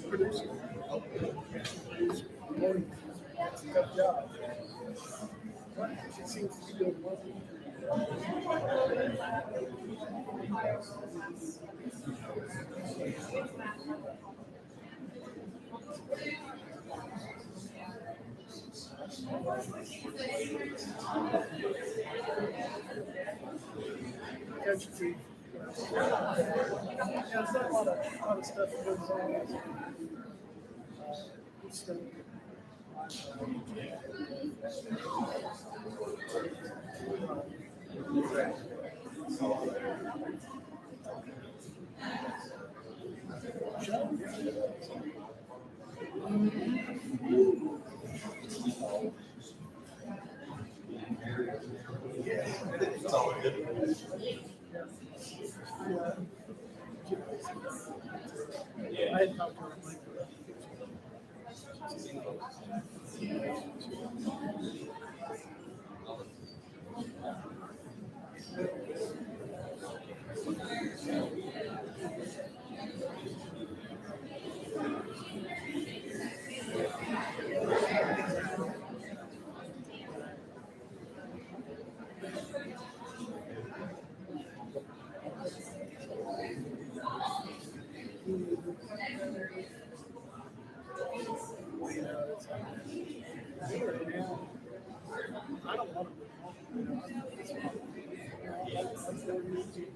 Producer. Morning. It's a tough job. It seems to be doing well. Catch your teeth. Yeah, there's not a lot of stuff that goes on. Good stuff. I had talked to her like I don't want to.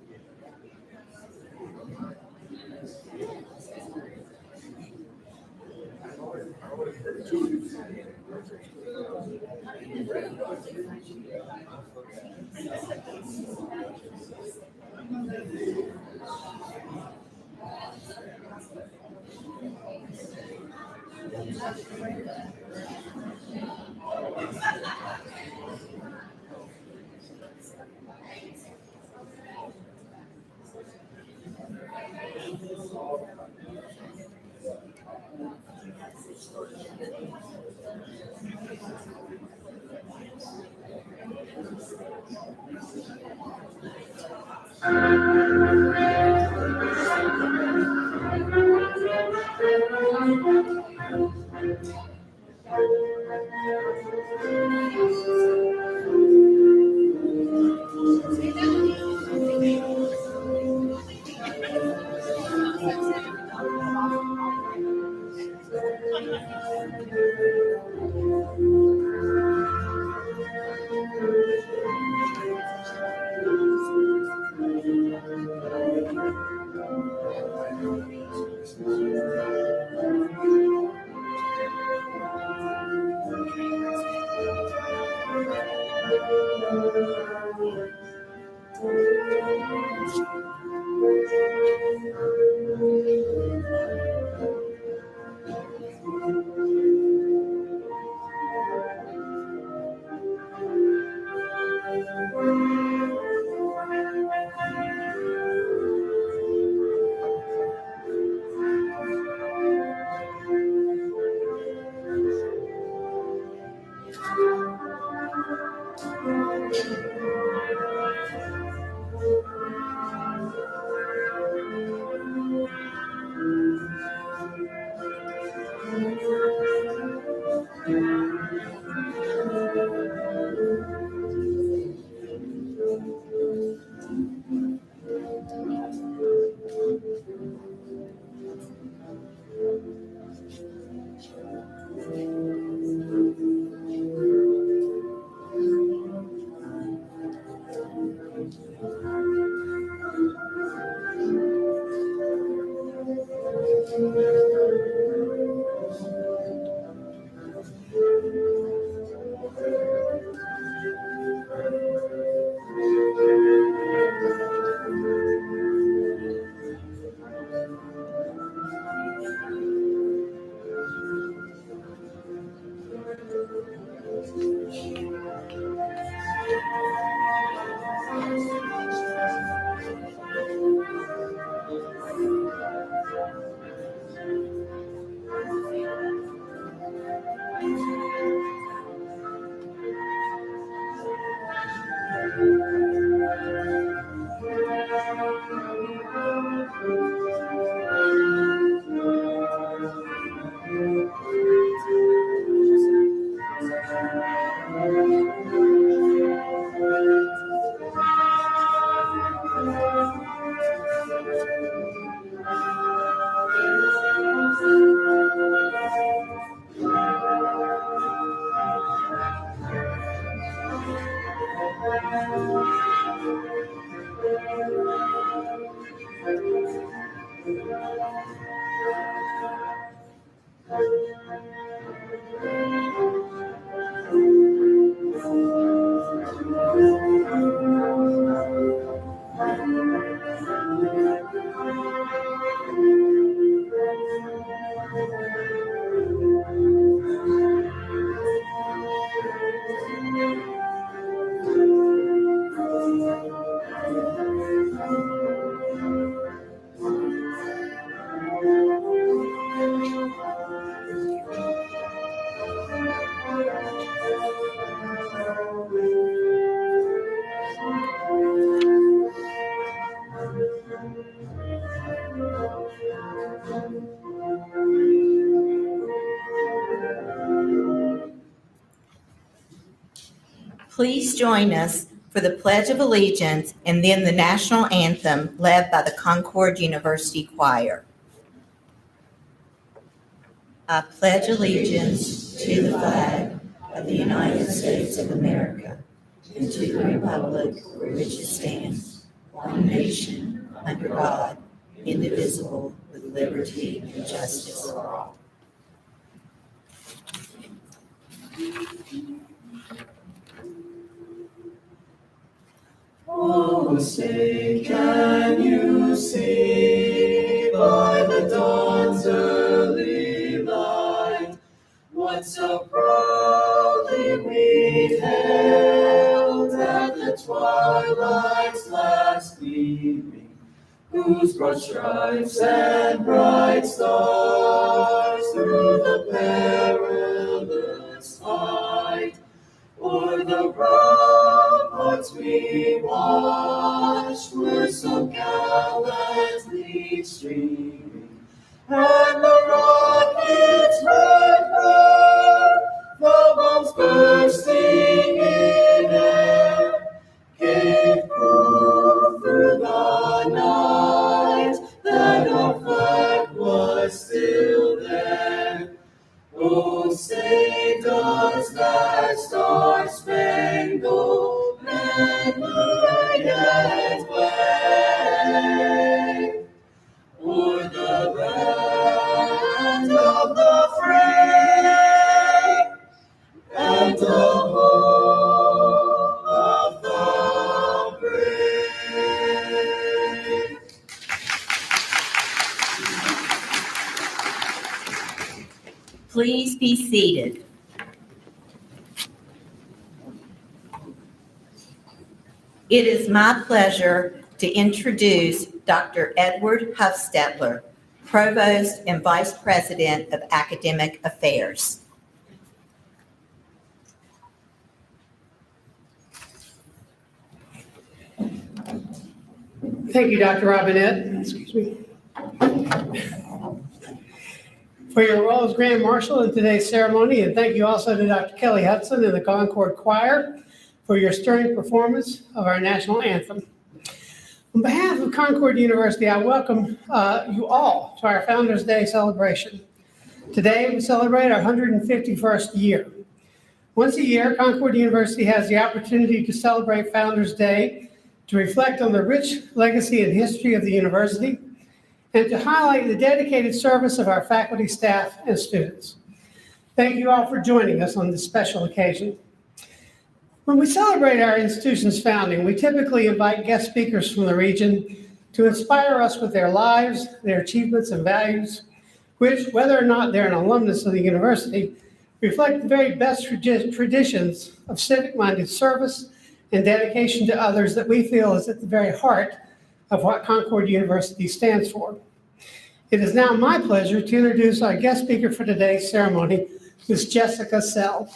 Please join us for the Pledge of Allegiance and then the national anthem led by the Concord University Choir. I pledge allegiance to the flag of the United States of America and to the republic for which it stands, one nation, under God, indivisible, with liberty and justice for all. Oh, say, can you see by the dawn's early light what so proudly we hailed at the twilight's last gleaming, whose broad stripes and bright stars through the perilous fight o'er the ramparts we watched were so gallantly streaming, and the rocket's red glare, the bombs bursting in air, gave proof through the night that our flag was still there. Oh, say does that star-spangled banner yet wave o'er the land of the free and the home of the brave? Please be seated. It is my pleasure to introduce Dr. Edward Huffstetler, Provost and Vice President of Academic Affairs. Thank you, Dr. Robinette. Excuse me. For your role as Grand Marshal in today's ceremony, and thank you also to Dr. Kelly Hudson and the Concord Choir for your stirring performance of our national anthem. On behalf of Concord University, I welcome you all to our Founders Day celebration. Today, we celebrate our 151st year. Once a year, Concord University has the opportunity to celebrate Founders Day to reflect on the rich legacy and history of the university and to highlight the dedicated service of our faculty, staff, and students. Thank you all for joining us on this special occasion. When we celebrate our institution's founding, we typically invite guest speakers from the region to inspire us with their lives, their achievements, and values, which, whether or not they're an alumnus of the university, reflect the very best traditions of civic-minded service and dedication to others that we feel is at the very heart of what Concord University stands for. It is now my pleasure to introduce our guest speaker for today's ceremony, Ms. Jessica Sell.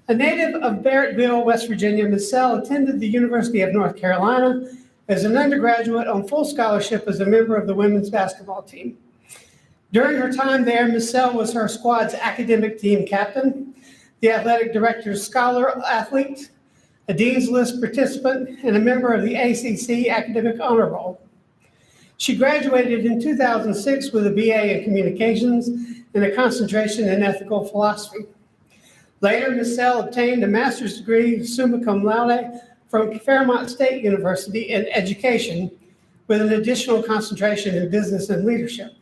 A native of Barrettville, West Virginia, Ms. Sell attended the University of North Carolina as an undergraduate on full scholarship as a member of the women's basketball team. During her time there, Ms. Sell was her squad's academic team captain, the athletic director's scholar athlete, a Dean's List participant, and a member of the ACC Academic Honor Roll. She graduated in 2006 with a BA in Communications and a concentration in Ethical Philosophy. Later, Ms. Sell obtained a master's degree, summa cum laude, from Fairmont State University in Education, with an additional concentration in Business and Leadership.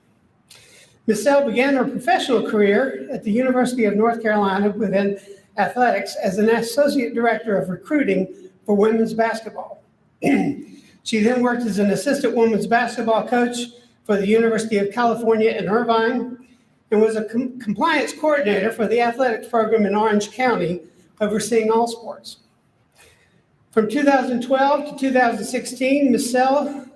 Ms. Sell began her professional career at the University of North Carolina within athletics as an associate director of recruiting for women's basketball. She then worked as an assistant women's basketball coach for the University of California in Irvine and was a compliance coordinator for the athletics program in Orange County, overseeing all sports. From 2012 to 2016, Ms. Sell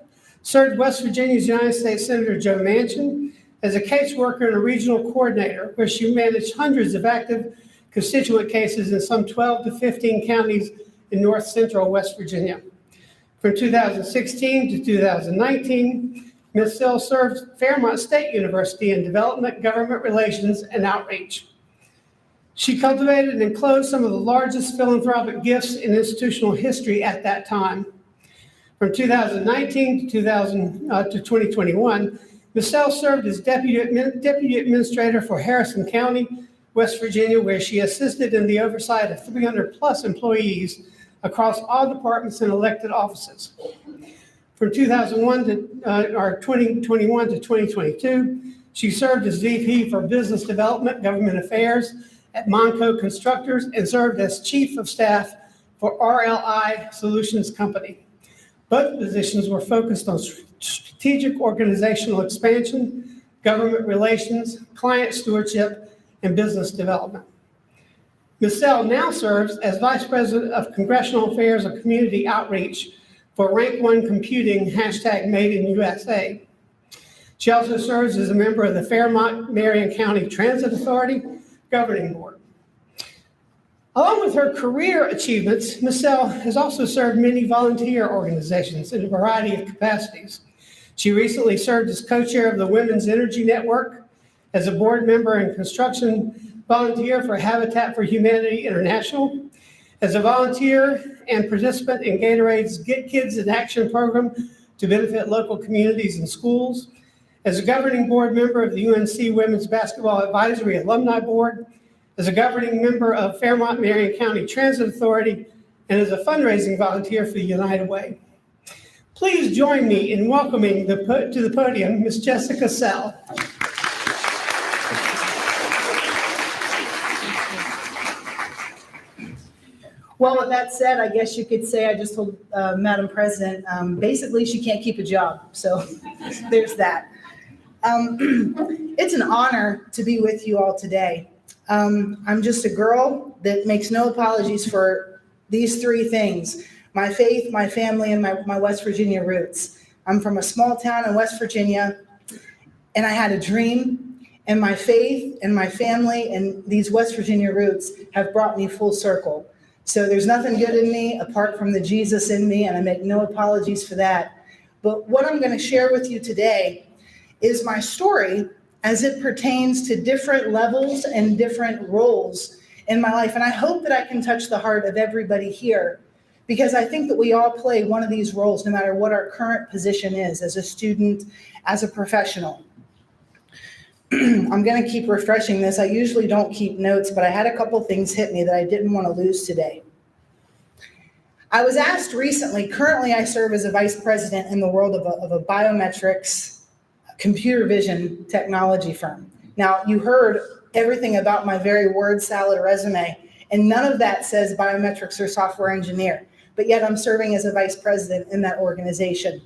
served West Virginia's United States Senator Joe Manchin as a caseworker and a regional coordinator, where she managed hundreds of active constituent cases in some 12 to 15 counties in north central West Virginia. From 2016 to 2019, Ms. Sell served Fairmont State University in development, government relations, and outreach. She cultivated and closed some of the largest philanthropic gifts in institutional history at that time. From 2019 to 2021, Michelle served as Deputy Administrator for Harrison County, West Virginia, where she assisted in the oversight of 300+ employees across all departments and elected offices. From 2021 to 2022, she served as VP for Business Development, Government Affairs at Monco Constructors and served as Chief of Staff for RLI Solutions Company. Both positions were focused on strategic organizational expansion, government relations, client stewardship, and business development. Ms. Sell now serves as Vice President of Congressional Affairs and Community Outreach for Rank One Computing #MadeInUSA. She also serves as a member of the Fairmont-Marion County Transit Authority Governing Board. Along with her career achievements, Ms. Sell has also served many volunteer organizations in a variety of capacities. She recently served as co-chair of the Women's Energy Network, as a board member and construction volunteer for Habitat for Humanity International, as a volunteer and participant in Gatorade's Get Kids in Action program to benefit local communities and schools, as a governing board member of the UNC Women's Basketball Advisory Alumni Board, as a governing member of Fairmont-Marion County Transit Authority, and as a fundraising volunteer for the United Way. Please join me in welcoming to the podium Ms. Jessica Sell. Well, with that said, I guess you could say I just told Madam President, basically she can't keep a job. So there's that. It's an honor to be with you all today. I'm just a girl that makes no apologies for these three things: my faith, my family, and my West Virginia roots. I'm from a small town in West Virginia, and I had a dream, and my faith and my family and these West Virginia roots have brought me full circle. So there's nothing good in me apart from the Jesus in me, and I make no apologies for that. But what I'm going to share with you today is my story as it pertains to different levels and different roles in my life. And I hope that I can touch the heart of everybody here, because I think that we all play one of these roles, no matter what our current position is, as a student, as a professional. I'm going to keep refreshing this. I usually don't keep notes, but I had a couple things hit me that I didn't want to lose today. I was asked recently, currently I serve as a vice president in the world of a biometrics computer vision technology firm. Now, you heard everything about my very word salad resume, and none of that says biometrics or software engineer, but yet I'm serving as a vice president in that organization.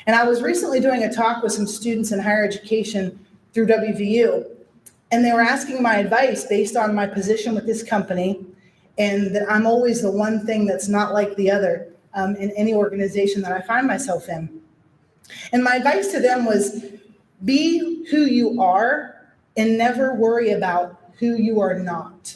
And I was recently doing a talk with some students in higher education through WVU, and they were asking my advice based on my position with this company, and that I'm always the one thing that's not like the other in any organization that I find myself in. And my advice to them was, be who you are and never worry about who you are not.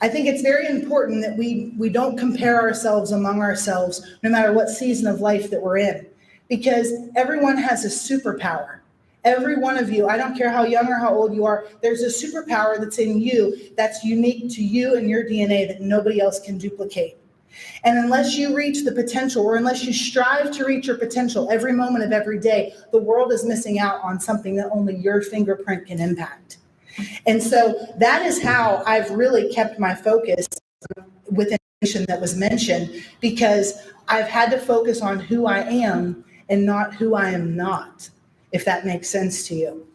I think it's very important that we don't compare ourselves among ourselves, no matter what season of life that we're in, because everyone has a superpower. Every one of you, I don't care how young or how old you are, there's a superpower that's in you that's unique to you and your DNA that nobody else can duplicate. And unless you reach the potential, or unless you strive to reach your potential every moment of every day, the world is missing out on something that only your fingerprint can impact. And so that is how I've really kept my focus within the mission that was mentioned, because I've had to focus on who I am and not who I am not, if that makes sense to you.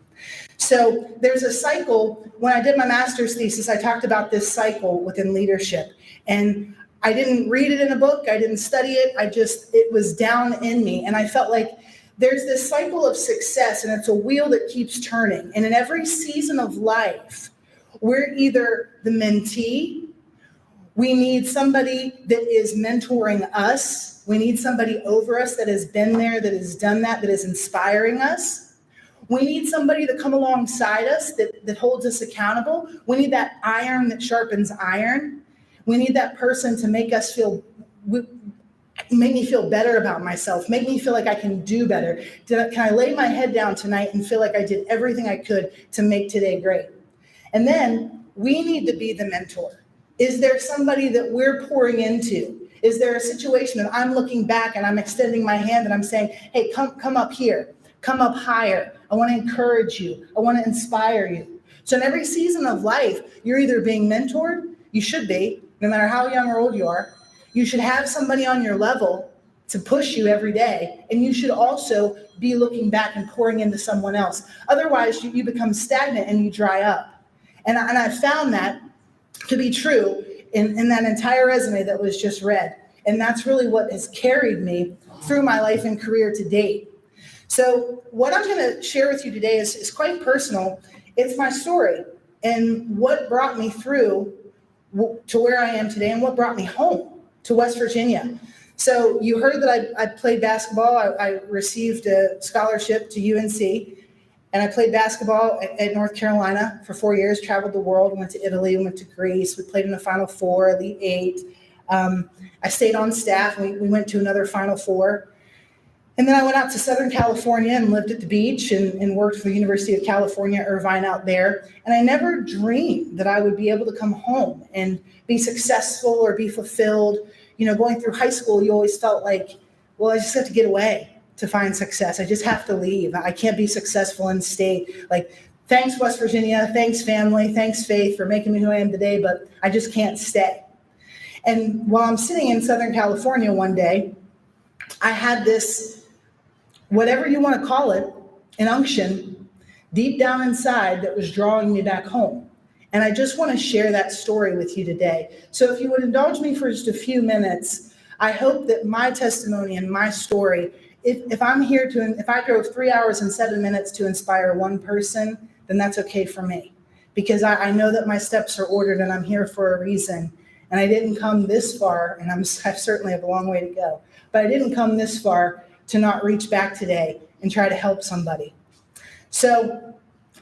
So there's a cycle. When I did my master's thesis, I talked about this cycle within leadership. And I didn't read it in a book. I didn't study it. It was down in me. And I felt like there's this cycle of success, and it's a wheel that keeps turning. And in every season of life, we're either the mentee, we need somebody that is mentoring us, we need somebody over us that has been there, that has done that is inspiring us. We need somebody to come alongside us that holds us accountable. We need that iron that sharpens iron. We need that person to make me feel better about myself, make me feel like I can do better. Can I lay my head down tonight and feel like I did everything I could to make today great? And then we need to be the mentor. Is there somebody that we're pouring into? Is there a situation that I'm looking back and I'm extending my hand and I'm saying, hey, come up here, come up higher. I want to encourage you. I want to inspire you. So in every season of life, you're either being mentored, you should be, no matter how young or old you are. You should have somebody on your level to push you every day. And you should also be looking back and pouring into someone else. Otherwise, you become stagnant and you dry up. And I found that to be true in that entire resume that was just read. And that's really what has carried me through my life and career to date. So what I'm going to share with you today is quite personal. It's my story and what brought me through to where I am today and what brought me home to West Virginia. So you heard that I played basketball. I received a scholarship to UNC, and I played basketball at North Carolina for 4 years, traveled the world, went to Italy, went to Greece. We played in the Final Four, Elite Eight. I stayed on staff. We went to another Final Four. And then I went out to Southern California and lived at the beach and worked for the University of California, Irvine out there. And I never dreamed that I would be able to come home and be successful or be fulfilled. You know, going through high school, you always felt like, well, I just have to get away to find success. I just have to leave. I can't be successful and stay. Like, thanks, West Virginia. Thanks, family. Thanks, faith, for making me who I am today, but I just can't stay. And while I'm sitting in Southern California one day, I had this, whatever you want to call it, an unction deep down inside that was drawing me back home. And I just want to share that story with you today. So if you would indulge me for just a few minutes, I hope that my testimony and my story, if I'm here if I drove 3 hours and 7 minutes to inspire one person, then that's okay for me. Because I know that my steps are ordered and I'm here for a reason. And I didn't come this far, and I certainly have a long way to go, but I didn't come this far to not reach back today and try to help somebody. So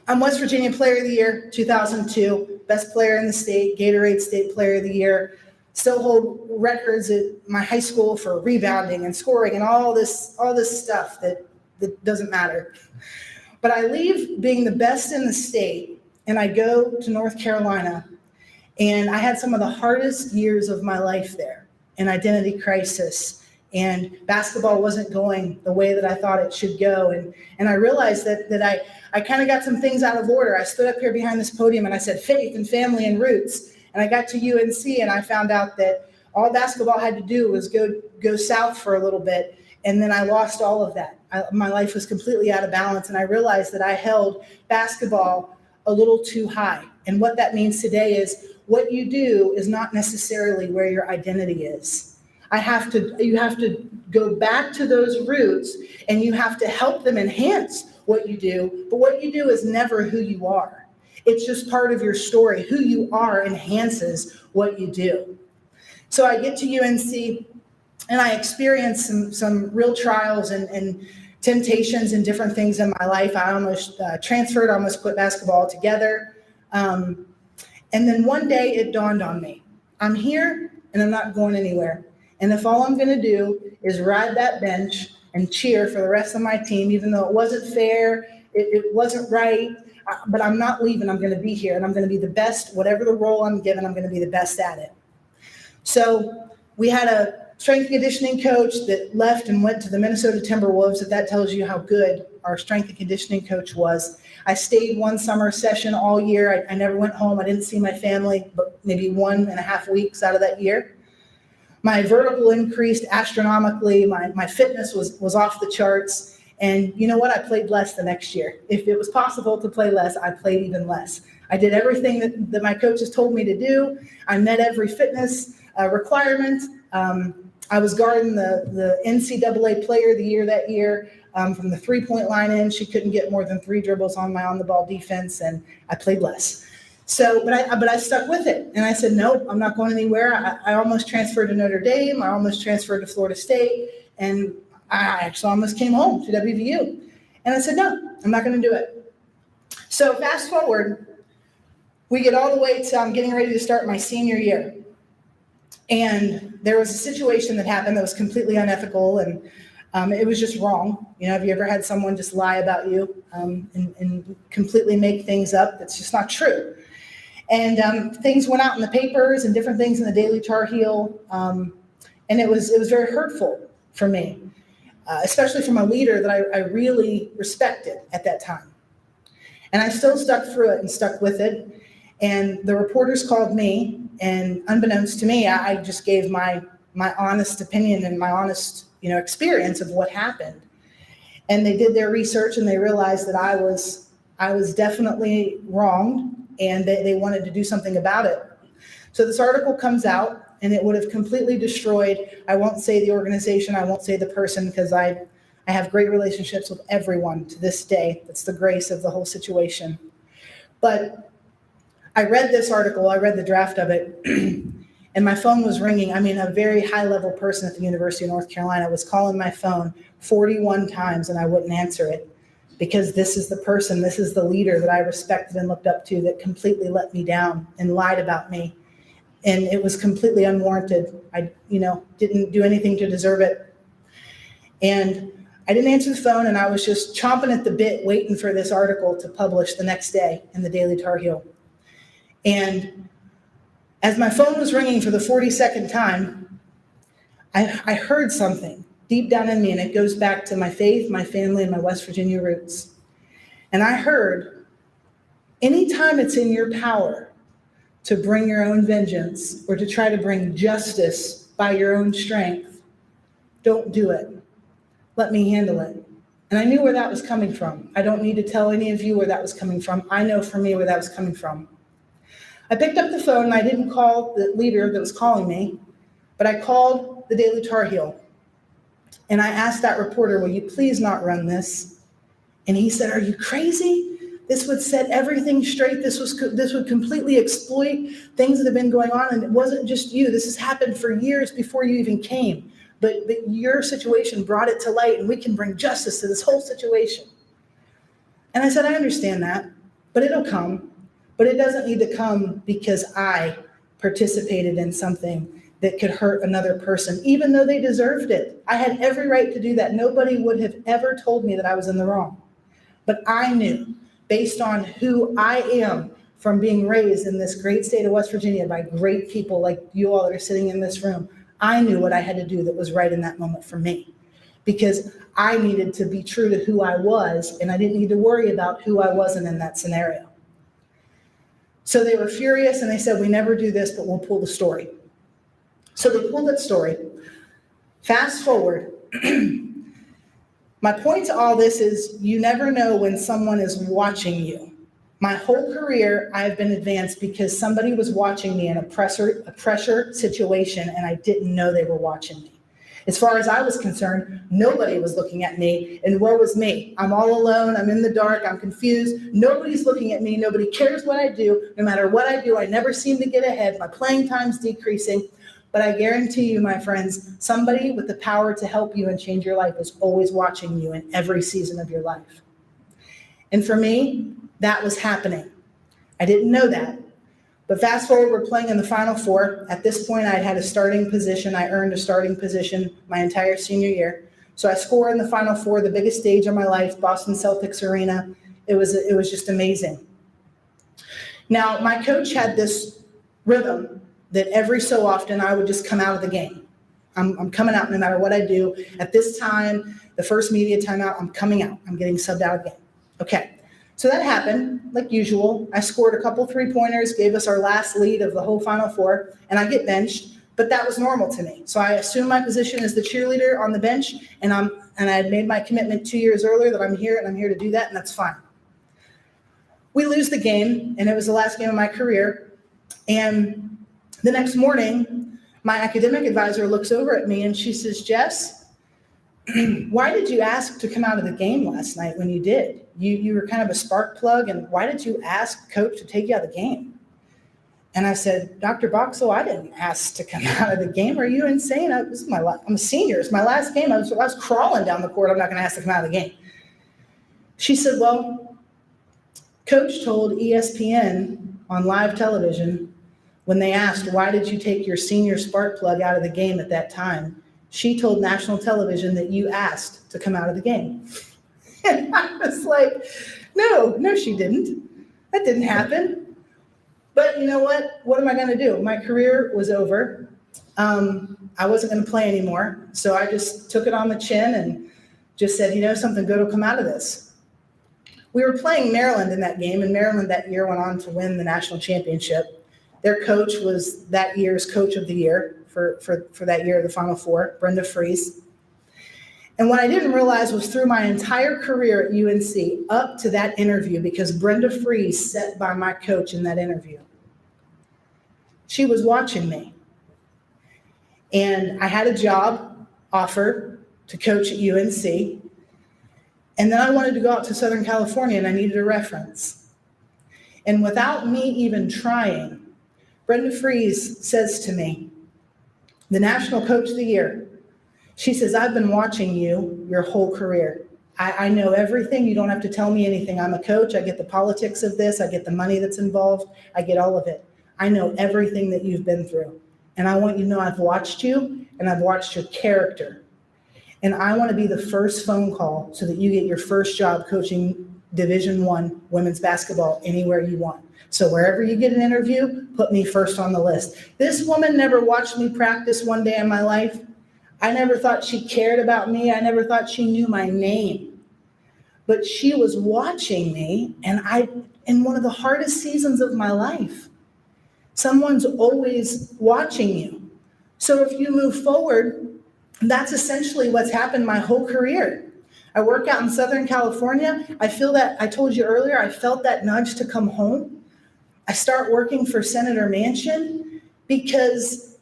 I'm West Virginia Player of the Year, 2002, best player in the state, Gatorade State Player of the Year, still hold records at my high school for rebounding and scoring and all this stuff that doesn't matter. But I leave being the best in the state and I go to North Carolina, and I had some of the hardest years of my life there, an identity crisis, and basketball wasn't going the way that I thought it should go. And I realized that I kind of got some things out of order. I stood up here behind this podium and I said, faith and family and roots. And I got to UNC and I found out that all basketball had to do was go south for a little bit. And then I lost all of that. My life was completely out of balance. And I realized that I held basketball a little too high. And what that means today is what you do is not necessarily where your identity is. You have to go back to those roots and you have to help them enhance what you do. But what you do is never who you are. It's just part of your story. Who you are enhances what you do. So I get to UNC and I experience some real trials and temptations and different things in my life. I almost transferred, almost quit basketball altogether. And then one day it dawned on me, I'm here and I'm not going anywhere. And if all I'm going to do is ride that bench and cheer for the rest of my team, even though it wasn't fair, it wasn't right, but I'm not leaving. I'm going to be here and I'm going to be the best, whatever the role I'm given, I'm going to be the best at it. So we had a strength and conditioning coach that left and went to the Minnesota Timberwolves. If that tells you how good our strength and conditioning coach was. I stayed one summer session all year. I never went home. I didn't see my family, but maybe 1.5 weeks out of that year. My vertical increased astronomically. My fitness was off the charts. And you know what? I played less the next year. If it was possible to play less, I played even less. I did everything that my coaches told me to do. I met every fitness requirement. I was guarding the NCAA Player of the Year that year. From the three-point line in, she couldn't get more than 3 dribbles on my on-the-ball defense, and I played less. So, but I stuck with it, and I said, nope, I'm not going anywhere. I almost transferred to Notre Dame. I almost transferred to Florida State, and I actually almost came home to WVU. And I said, no, I'm not going to do it. So fast forward, we get all the way to I'm getting ready to start my senior year. And there was a situation that happened that was completely unethical, and it was just wrong. You know, have you ever had someone just lie about you and completely make things up that's just not true? And things went out in the papers and different things in the Daily Tar Heel. And it was very hurtful for me, especially from a leader that I really respected at that time. And I still stuck through it and stuck with it. And the reporters called me, and unbeknownst to me, I just gave my honest opinion and my honest, experience of what happened. And they did their research and they realized that I was definitely wronged, and they wanted to do something about it. So this article comes out, and it would have completely destroyed, I won't say the organization, I won't say the person, because I have great relationships with everyone to this day. That's the grace of the whole situation. But I read this article, I read the draft of it, and my phone was ringing. I mean, a very high-level person at the University of North Carolina was calling my phone 41 times, and I wouldn't answer it, because this is the person, this is the leader that I respected and looked up to that completely let me down and lied about me. And it was completely unwarranted. I, didn't do anything to deserve it. And I didn't answer the phone, and I was just chomping at the bit waiting for this article to publish the next day in the Daily Tar Heel. And as my phone was ringing for the 42nd time, I heard something deep down in me, and it goes back to my faith, my family, and my West Virginia roots. And I heard, anytime it's in your power to bring your own vengeance or to try to bring justice by your own strength, don't do it. Let me handle it. And I knew where that was coming from. I don't need to tell any of you where that was coming from. I know for me where that was coming from. I picked up the phone, and I didn't call the leader that was calling me, but I called the Daily Tar Heel. And I asked that reporter, will you please not run this? And he said, are you crazy? This would set everything straight. This would completely exploit things that have been going on. And it wasn't just you. This has happened for years before you even came. But your situation brought it to light, and we can bring justice to this whole situation. And I said, I understand that, but it'll come. But it doesn't need to come because I participated in something that could hurt another person, even though they deserved it. I had every right to do that. Nobody would have ever told me that I was in the wrong. But I knew, based on who I am, from being raised in this great state of West Virginia by great people like you all that are sitting in this room, I knew what I had to do that was right in that moment for me, because I needed to be true to who I was, and I didn't need to worry about who I wasn't in that scenario. So they were furious, and they said, we never do this, but we'll pull the story. So they pulled that story. Fast forward. My point to all this is you never know when someone is watching you. My whole career, I've been advanced because somebody was watching me in a pressure situation, and I didn't know they were watching me. As far as I was concerned, nobody was looking at me, and woe was me. I'm all alone. I'm in the dark. I'm confused. Nobody's looking at me. Nobody cares what I do. No matter what I do, I never seem to get ahead. My playing time's decreasing. But I guarantee you, my friends, somebody with the power to help you and change your life is always watching you in every season of your life. And for me, that was happening. I didn't know that. But fast forward, we're playing in the Final Four. At this point, I'd had a starting position. I earned a starting position my entire senior year. So I score in the Final Four, the biggest stage of my life, Boston Celtics Arena. It was just amazing. Now, my coach had this rhythm that every so often I would just come out of the game. I'm coming out no matter what I do. At this time, the first media timeout, I'm coming out. I'm getting subbed out again. Okay. So that happened, like usual. I scored a couple three-pointers, gave us our last lead of the whole Final Four, and I get benched, but that was normal to me. So I assumed my position as the cheerleader on the bench, and I had made my commitment 2 years earlier that I'm here, and I'm here to do that, and that's fine. We lose the game, and it was the last game of my career, and the next morning, my academic advisor looks over at me, and she says, Jess, why did you ask to come out of the game last night when you did? You were kind of a spark plug, and why did you ask coach to take you out of the game? And I said, Dr. Boxell, I didn't ask to come out of the game. Are you insane? I'm a senior. It's my last game. I was crawling down the court. I'm not going to ask to come out of the game. She said, well, coach told ESPN on live television when they asked, why did you take your senior spark plug out of the game at that time? She told national television that you asked to come out of the game. And I was like, no, she didn't. That didn't happen. But you know what? What am I going to do? My career was over. I wasn't going to play anymore. So I just took it on the chin and just said, something good will come out of this. We were playing Maryland in that game, and Maryland that year went on to win the national championship. Their coach was that year's coach of the year for that year, the Final Four, Brenda Fries. And what I didn't realize was through my entire career at UNC, up to that interview, because Brenda Fries sat by my coach in that interview, she was watching me. And I had a job offer to coach at UNC. And then I wanted to go out to Southern California, and I needed a reference. And without me even trying, Brenda Fries says to me, the National Coach of the Year, she says, I've been watching you your whole career. I know everything. You don't have to tell me anything. I'm a coach. I get the politics of this. I get the money that's involved. I get all of it. I know everything that you've been through. And I want you to know I've watched you, and I've watched your character. And I want to be the first phone call so that you get your first job coaching Division I women's basketball anywhere you want. So wherever you get an interview, put me first on the list. This woman never watched me practice one day in my life. I never thought she cared about me. I never thought she knew my name. But she was watching me, and in one of the hardest seasons of my life, someone's always watching you. So if you move forward, that's essentially what's happened my whole career. I work out in Southern California. I feel that, I told you earlier, I felt that nudge to come home. I start working for Senator Manchin because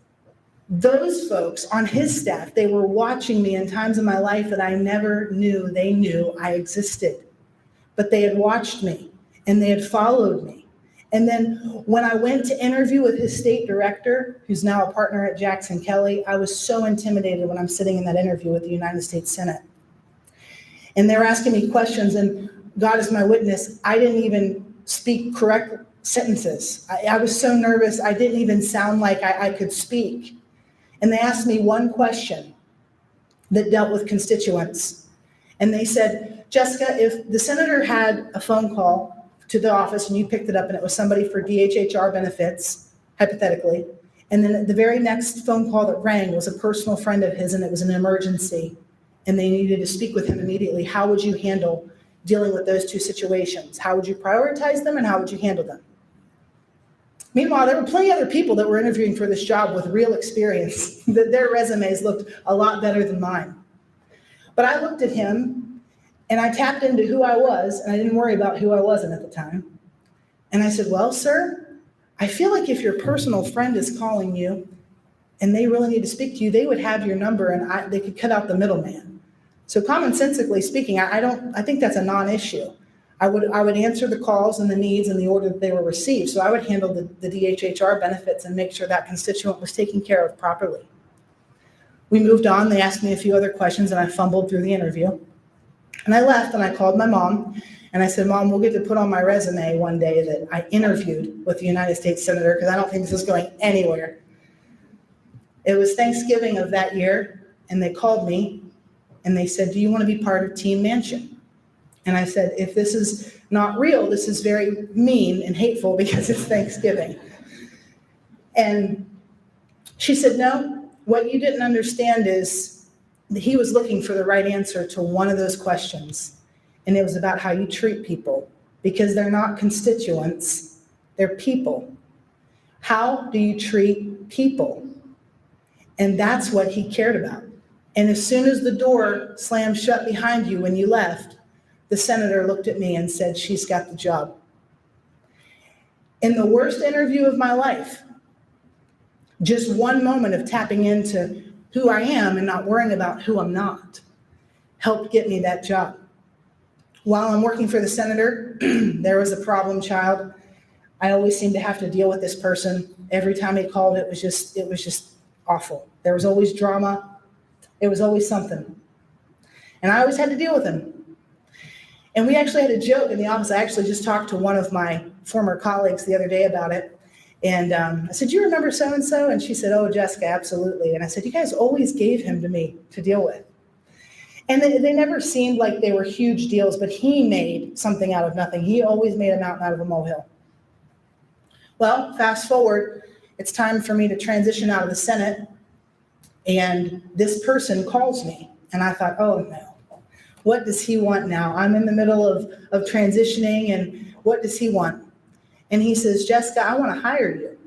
those folks on his staff, they were watching me in times of my life that I never knew they knew I existed. But they had watched me, and they had followed me. And then when I went to interview with his state director, who's now a partner at Jackson Kelly, I was so intimidated when I'm sitting in that interview with the United States Senate. And they're asking me questions, and God is my witness, I didn't even speak correct sentences. I was so nervous, I didn't even sound like I could speak. And they asked me one question that dealt with constituents. And they said, Jessica, if the senator had a phone call to the office and you picked it up and it was somebody for DHHR benefits, hypothetically, and then the very next phone call that rang was a personal friend of his and it was an emergency and they needed to speak with him immediately, how would you handle dealing with those two situations? How would you prioritize them and how would you handle them? Meanwhile, there were plenty of other people that were interviewing for this job with real experience, that their resumes looked a lot better than mine. But I looked at him and I tapped into who I was, and I didn't worry about who I wasn't at the time. And I said, well, sir, I feel like if your personal friend is calling you and they really need to speak to you, they would have your number and they could cut out the middleman. So commonsensically speaking, I think that's a non-issue. I would answer the calls and the needs in the order that they were received. So I would handle the DHHR benefits and make sure that constituent was taken care of properly. We moved on. They asked me a few other questions and I fumbled through the interview. And I left and I called my mom and I said, Mom, we'll get to put on my resume one day that I interviewed with the United States Senator because I don't think this is going anywhere. It was Thanksgiving of that year and they called me and they said, do you want to be part of Team Manchin? And I said, if this is not real, this is very mean and hateful because it's Thanksgiving. And she said, no, what you didn't understand is he was looking for the right answer to one of those questions. And it was about how you treat people because they're not constituents, they're people. How do you treat people? And that's what he cared about. And as soon as the door slammed shut behind you when you left, the senator looked at me and said, she's got the job. In the worst interview of my life, just one moment of tapping into who I am and not worrying about who I'm not helped get me that job. While I'm working for the senator, there was a problem child. I always seemed to have to deal with this person. Every time he called, it was just awful. There was always drama. It was always something. And I always had to deal with him. And we actually had a joke in the office. I actually just talked to one of my former colleagues the other day about it. And I said, do you remember so-and-so? And she said, oh, Jessica, absolutely. And I said, you guys always gave him to me to deal with. And they never seemed like they were huge deals, but he made something out of nothing. He always made a mountain out of a molehill. Well, fast forward, it's time for me to transition out of the Senate, and this person calls me, and I thought, oh no, what does he want now? I'm in the middle of transitioning, and what does he want? And he says, Jessica, I want to hire you.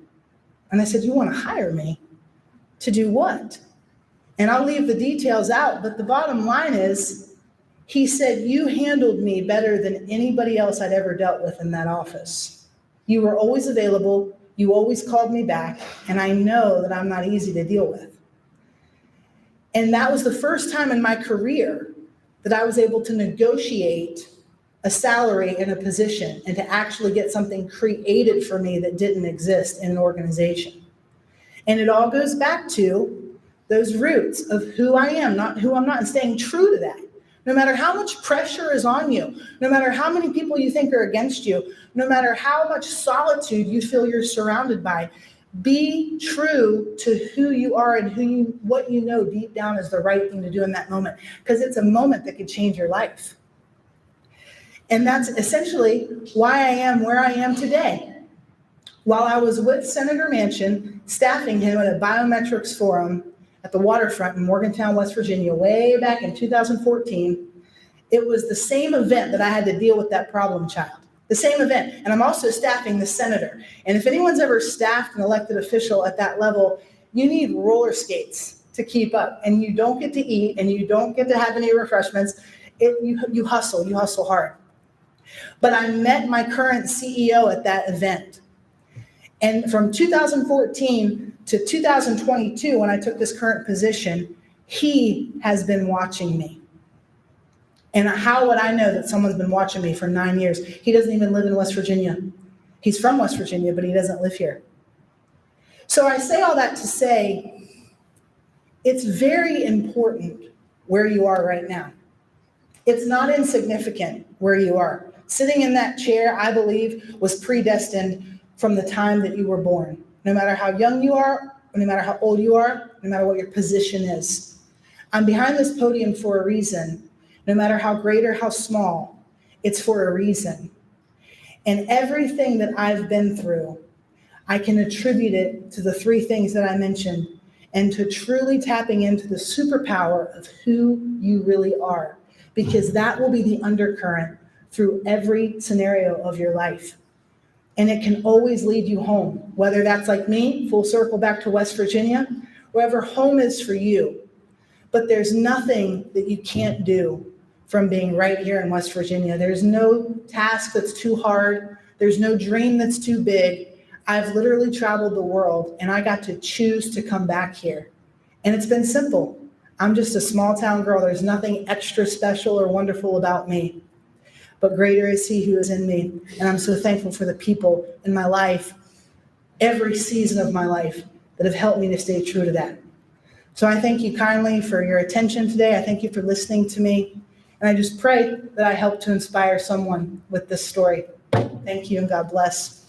And I said, you want to hire me? To do what? And I'll leave the details out, but the bottom line is, he said, you handled me better than anybody else I'd ever dealt with in that office. You were always available, you always called me back, and I know that I'm not easy to deal with. And that was the first time in my career that I was able to negotiate a salary and a position and to actually get something created for me that didn't exist in an organization. And it all goes back to those roots of who I am, not who I'm not, and staying true to that. No matter how much pressure is on you, no matter how many people you think are against you, no matter how much solitude you feel you're surrounded by, be true to who you are and what you know deep down is the right thing to do in that moment, because it's a moment that could change your life. And that's essentially why I am where I am today. While I was with Senator Manchin, staffing him at a biometrics forum at the waterfront in Morgantown, West Virginia, way back in 2014, it was the same event that I had to deal with that problem child. The same event. And I'm also staffing the senator. And if anyone's ever staffed an elected official at that level, you need roller skates to keep up. And you don't get to eat, and you don't get to have any refreshments. You hustle hard. But I met my current CEO at that event. And from 2014 to 2022, when I took this current position, he has been watching me. And how would I know that someone's been watching me for 9 years? He doesn't even live in West Virginia. He's from West Virginia, but he doesn't live here. So I say all that to say, it's very important where you are right now. It's not insignificant where you are. Sitting in that chair, I believe, was predestined from the time that you were born. No matter how young you are, no matter how old you are, no matter what your position is. I'm behind this podium for a reason. No matter how great or how small, it's for a reason. And everything that I've been through, I can attribute it to the three things that I mentioned, and to truly tapping into the superpower of who you really are, because that will be the undercurrent through every scenario of your life. And it can always lead you home, whether that's like me, full circle back to West Virginia, wherever home is for you. But there's nothing that you can't do from being right here in West Virginia. There's no task that's too hard. There's no dream that's too big. I've literally traveled the world, and I got to choose to come back here. And it's been simple. I'm just a small town girl. There's nothing extra special or wonderful about me. But greater is he who is in me. And I'm so thankful for the people in my life, every season of my life, that have helped me to stay true to that. So I thank you kindly for your attention today. I thank you for listening to me. And I just pray that I help to inspire someone with this story. Thank you, and God bless.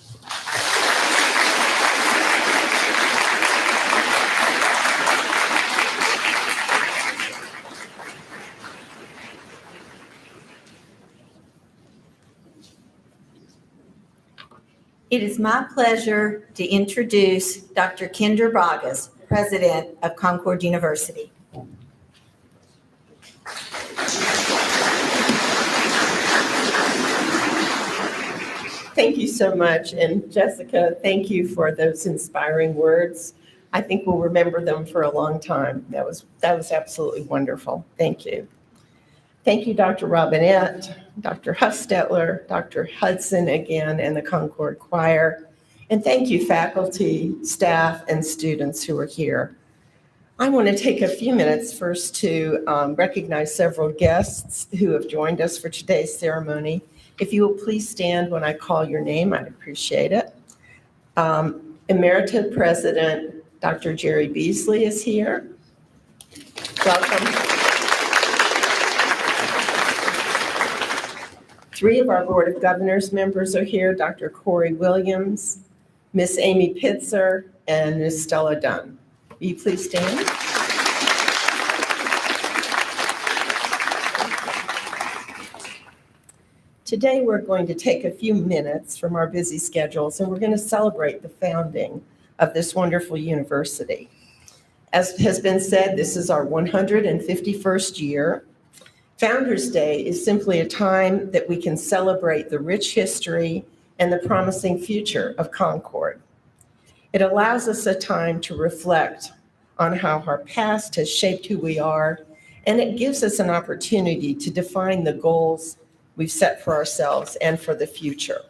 It is my pleasure to introduce Dr. Kendra Bragas, President of Concord University. Thank you so much. And Jessica, thank you for those inspiring words. I think we'll remember them for a long time. That was absolutely wonderful. Thank you. Thank you, Dr. Robinette, Dr. Hustetler, Dr. Hudson again, and the Concord Choir. And thank you, faculty, staff, and students who are here. I want to take a few minutes first to recognize several guests who have joined us for today's ceremony. If you will please stand when I call your name, I'd appreciate it. Emerita President Dr. Jerry Beasley is here. Welcome. Three of our Board of Governors members are here, Dr. Corey Williams, Miss Amy Pitzer, and Miss Stella Dunn. Will you please stand? Today, we're going to take a few minutes from our busy schedules, and we're going to celebrate the founding of this wonderful university. As has been said, this is our 151st year. Founders Day is simply a time that we can celebrate the rich history and the promising future of Concord. It allows us a time to reflect on how our past has shaped who we are, and it gives us an opportunity to define the goals we've set for ourselves and for the future.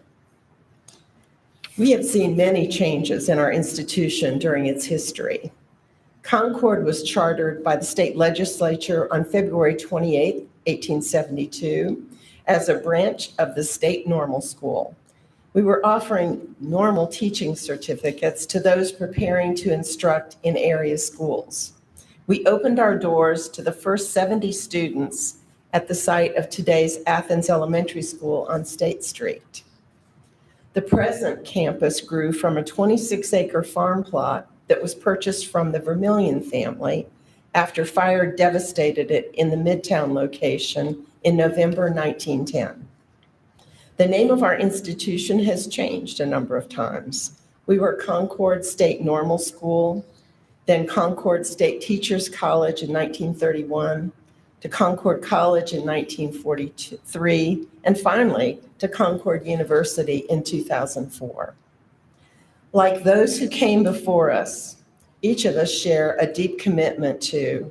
We have seen many changes in our institution during its history. Concord was chartered by the state legislature on February 28, 1872, as a branch of the state normal school. We were offering normal teaching certificates to those preparing to instruct in area schools. We opened our doors to the first 70 students at the site of today's Athens Elementary School on State Street. The present campus grew from a 26-acre farm plot that was purchased from the Vermillion family after fire devastated it in the Midtown location in November 1910. The name of our institution has changed a number of times. We were Concord State Normal School, then Concord State Teachers College in 1931, to Concord College in 1943, and finally to Concord University in 2004. Like those who came before us, each of us share a deep commitment to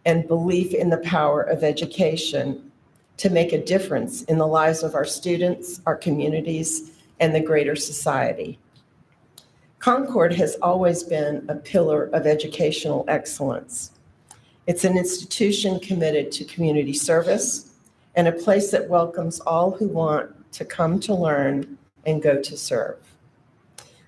and belief in the power of education to make a difference in the lives of our students, our communities, and the greater society. Concord has always been a pillar of educational excellence. It's an institution committed to community service and a place that welcomes all who want to come to learn and go to serve.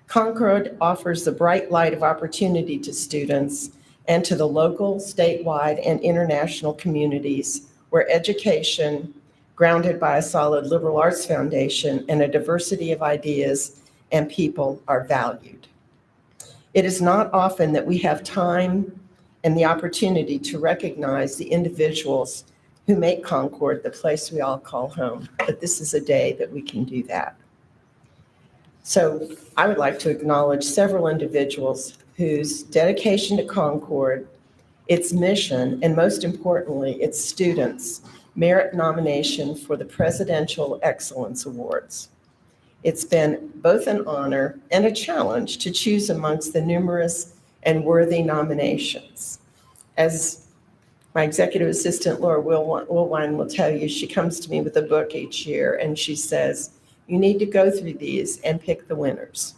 Concord offers the bright light of opportunity to students and to the local, statewide, and international communities where education, grounded by a solid liberal arts foundation and a diversity of ideas and people, are valued. It is not often that we have time and the opportunity to recognize the individuals who make Concord the place we all call home, but this is a day that we can do that. So I would like to acknowledge several individuals whose dedication to Concord, its mission, and most importantly, its students, merit nomination for the Presidential Excellence Awards. It's been both an honor and a challenge to choose amongst the numerous and worthy nominations. As my executive assistant, Laura Wilwine, will tell you, she comes to me with a book each year and she says, you need to go through these and pick the winners.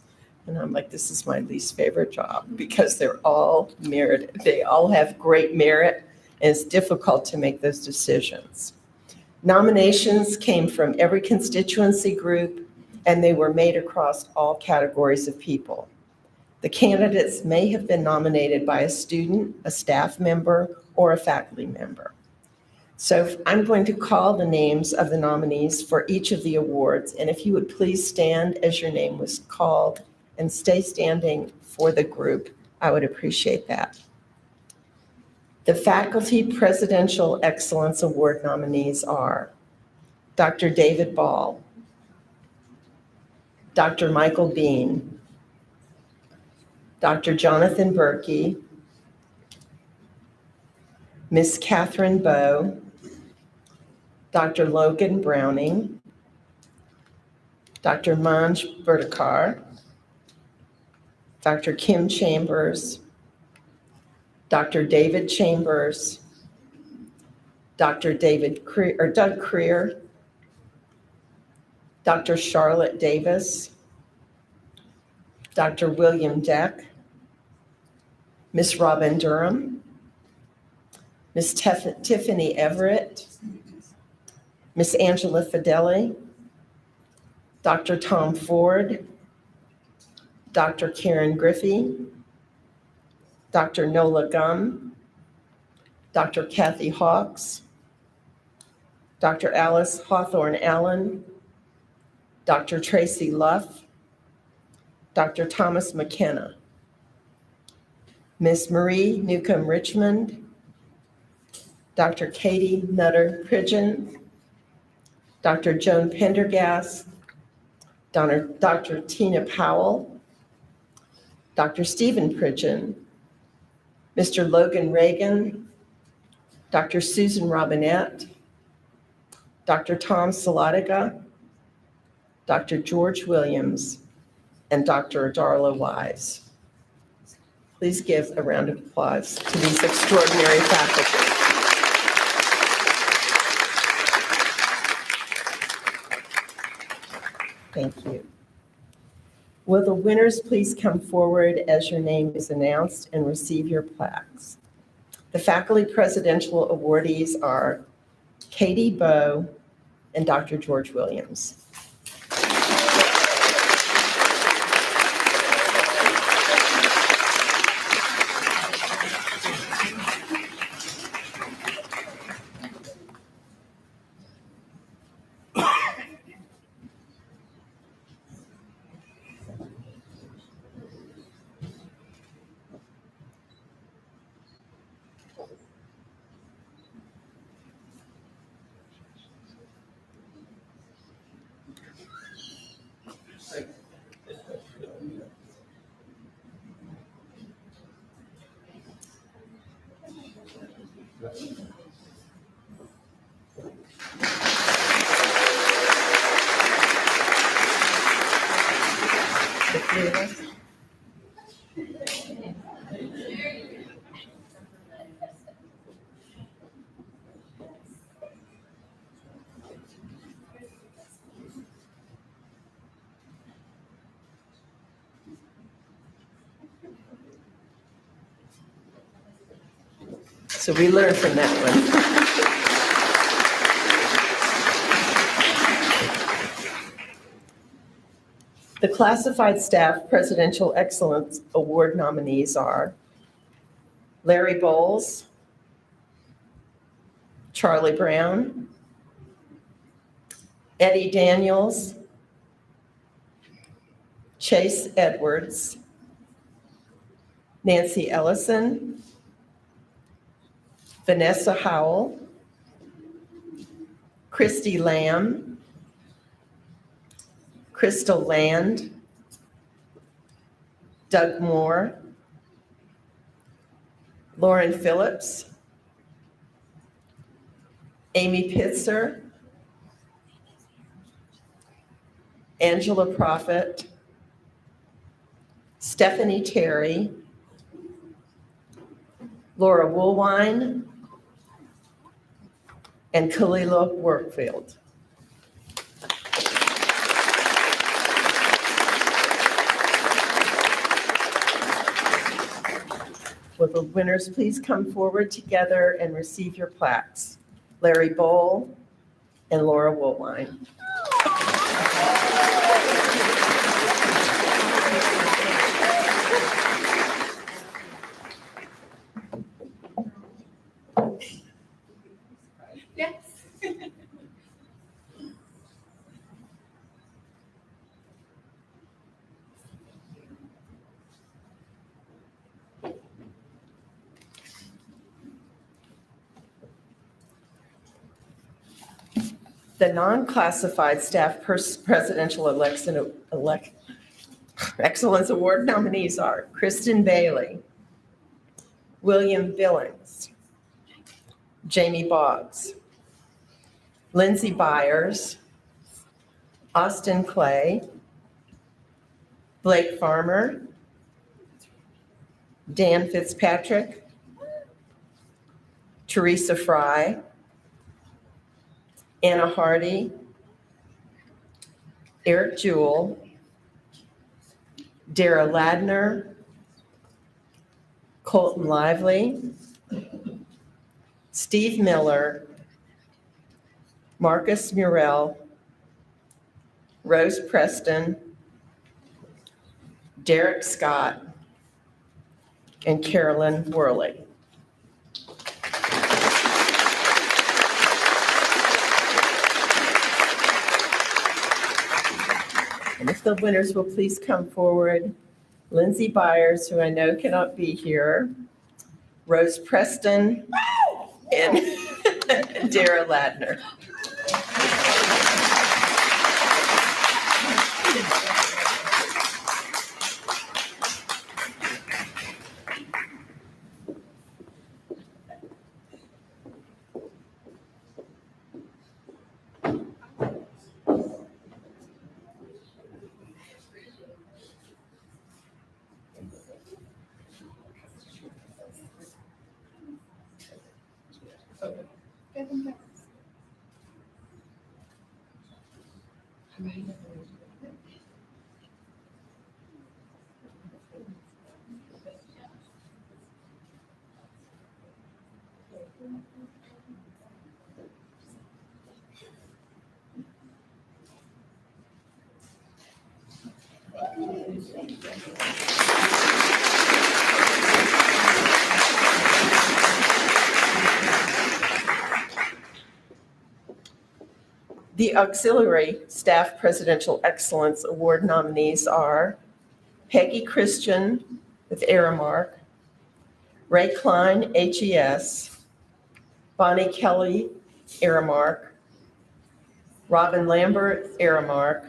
And I'm like, this is my least favorite job because they're all merited. They all have great merit, and it's difficult to make those decisions. Nominations came from every constituency group, and they were made across all categories of people. The candidates may have been nominated by a student, a staff member, or a faculty member. So I'm going to call the names of the nominees for each of the awards, and if you would please stand as your name was called and stay standing for the group, I would appreciate that. The Faculty Presidential Excellence Award nominees are Dr. David Ball, Dr. Michael Bean, Dr. Jonathan Berkey, Ms. Catherine Bowe, Dr. Logan Browning, Dr. Manj Burdekar, Dr. Kim Chambers, Dr. David Chambers, Dr. Doug Creer, Dr. Charlotte Davis, Dr. William Deck, Ms. Robin Durham, Ms. Tiffany Everett, Ms. Angela Fideli, Dr. Tom Ford, Dr. Karen Griffey, Dr. Nola Gum, Dr. Kathy Hawks, Dr. Alice Hawthorne Allen, Dr. Tracy Luff, Dr. Thomas McKenna, Ms. Marie Newcomb Richmond, Dr. Katie Nutter Pridgeon, Dr. Joan Pendergast, Dr. Tina Powell, Dr. Stephen Pridgeon, Mr. Logan Reagan, Dr. Susan Robinette, Dr. Tom Salatiga, Dr. George Williams, and Dr. Darla Wise. Please give a round of applause to these extraordinary faculty. Thank you. Will the winners please come forward as your name is announced and receive your plaques? The faculty presidential awardees are Katie Bowe and Dr. George Williams. The three of us. So we learned from that one. The Classified Staff Presidential Excellence Award nominees are Larry Bowles, Charlie Brown, Eddie Daniels, Chase Edwards, Nancy Ellison, Vanessa Howell, Christy Lamb, Crystal Land, Doug Moore, Lauren Phillips, Amy Pitzer, Angela Prophet, Stephanie Terry, Laura Woolwine, and Kalila Workfield. Will the winners please come forward together and receive your plaques? Larry Bowl and Laura Woolwine. Yes. The non-classified staff presidential excellence award nominees are Kristen Bailey, William Billings, Jamie Boggs, Lindsay Byers, Austin Clay, Blake Farmer, Dan Fitzpatrick, Teresa Fry, Anna Hardy, Eric Jewell, Dara Ladner, Colton Lively, Steve Miller, Marcus Murrell, Rose Preston, Derek Scott, and Carolyn Worley. And if the winners will please come forward, Lindsay Byers, who I know cannot be here, Rose Preston, and Dara Ladner. The Auxiliary Staff Presidential Excellence Award nominees are Peggy Christian with Aramark, Ray Klein, HES, Bonnie Kelly, Aramark, Robin Lambert, Aramark,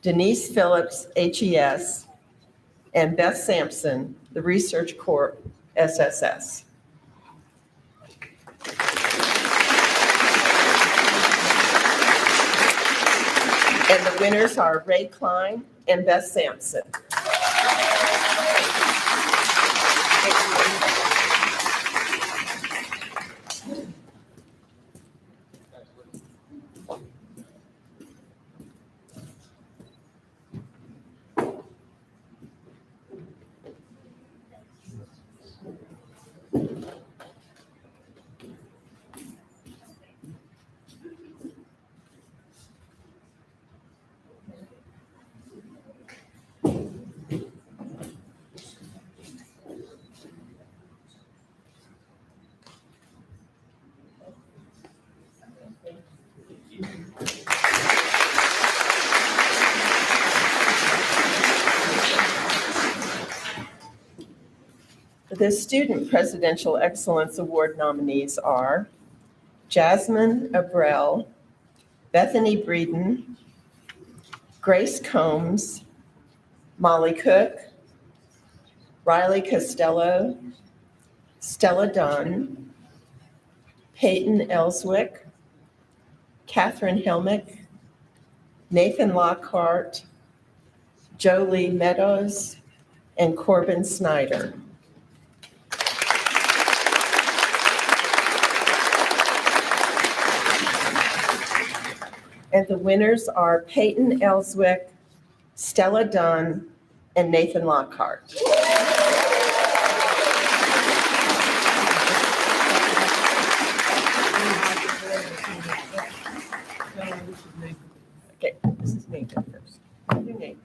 Denise Phillips, HES, and Beth Sampson, the Research Corp, SSS. And the winners are Ray Klein and Beth Sampson. The Student Presidential Excellence Award nominees are Jasmine Abrell, Bethany Breeden, Grace Combs, Molly Cook, Riley Costello, Stella Dunn, Peyton Ellswick, Catherine Helmick, Nathan Lockhart, Jolie Meadows, and Corbin Snyder. And the winners are Peyton Ellswick, Stella Dunn, and Nathan Lockhart. Okay, this is Nathan first. Your name.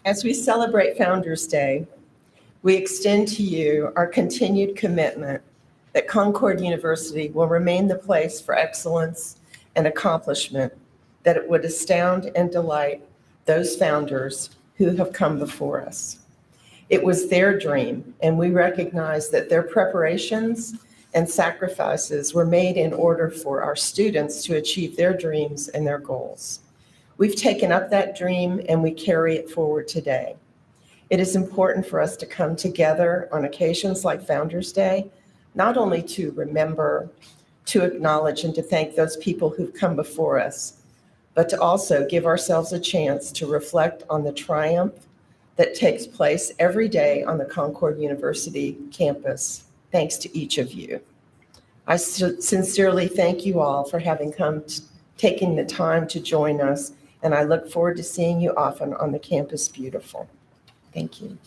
As we celebrate Founders Day, we extend to you our continued commitment that Concord University will remain the place for excellence and accomplishment, that it would astound and delight those founders who have come before us. It was their dream, and we recognize that their preparations and sacrifices were made in order for our students to achieve their dreams and their goals. We've taken up that dream and we carry it forward today. It is important for us to come together on occasions like Founders Day, not only to remember, to acknowledge, and to thank those people who've come before us, but to also give ourselves a chance to reflect on the triumph that takes place every day on the Concord University campus, thanks to each of you. I sincerely thank you all for having come, taking the time to join us, and I look forward to seeing you often on the Campus Beautiful. Thank you.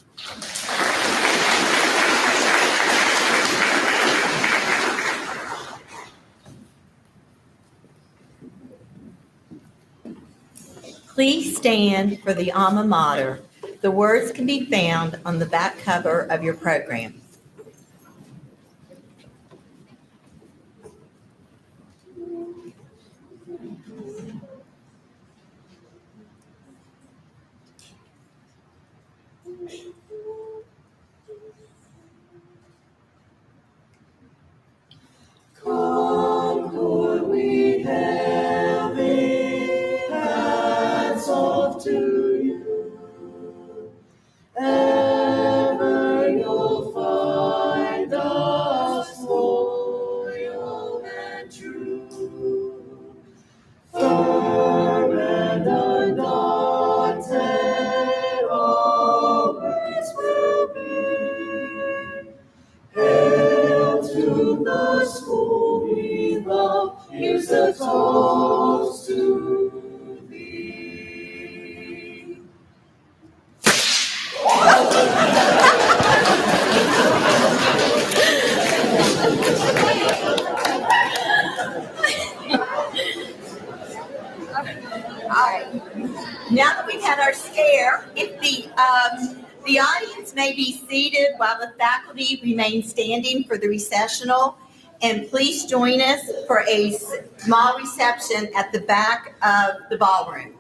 Please stand for the alma mater The words can be found on the back cover of your program. Concord, we have it, hats off to you. Ever you'll find us loyal and true, firm and undaunted, always will be. Hail to the school we love, here's a toast to thee. All right. Now that we've had our scare, if the audience may be seated while the faculty remain standing for the recessional, and please join us for a small reception at the back of the ballroom.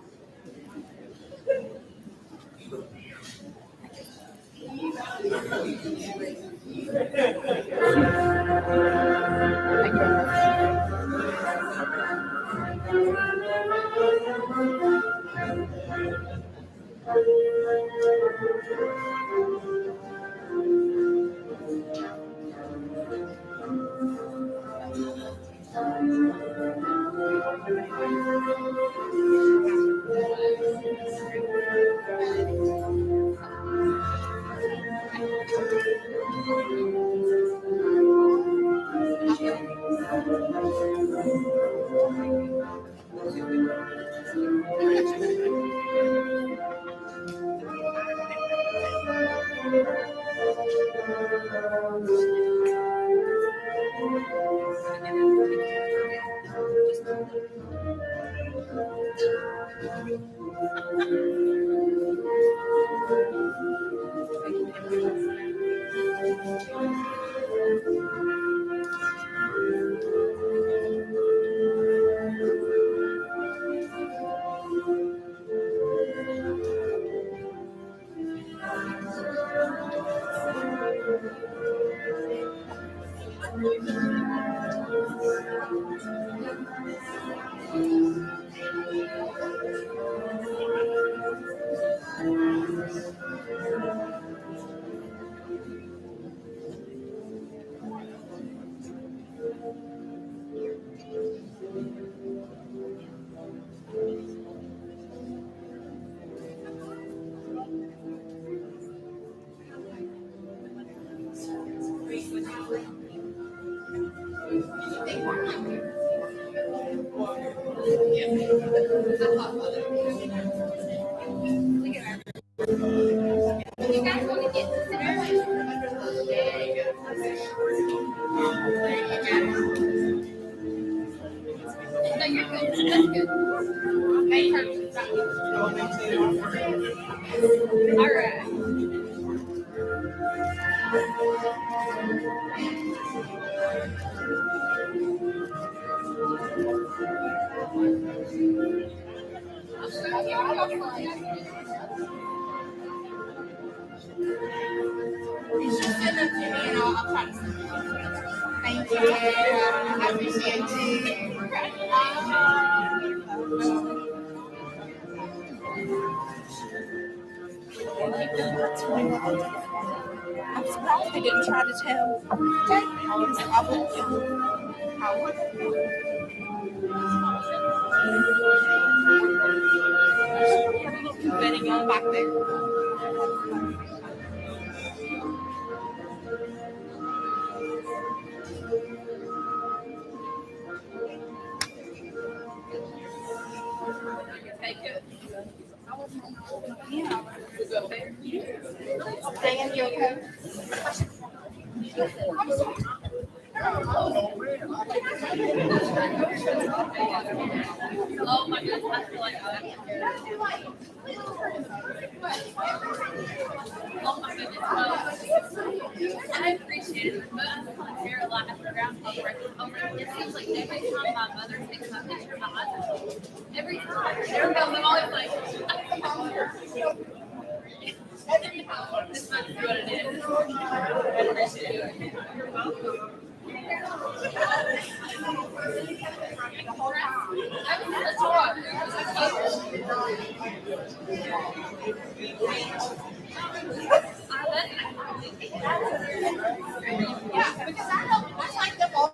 Send them to me and I'll try to send them. Thank you. I appreciate you. I'm surprised they didn't try to tell Jake because I would. There's a little confetti going back there. Dan, you okay? Oh my goodness, I feel like Oh my goodness. I appreciate it, but I'm calling Sarah a lot after Groundhog Day. It seems like every time my mother takes my picture, my eyes are closed. Every time. There goes, I'm always like, this must be what it is. I appreciate it. You're welcome. Yeah, because I know it's like the ball.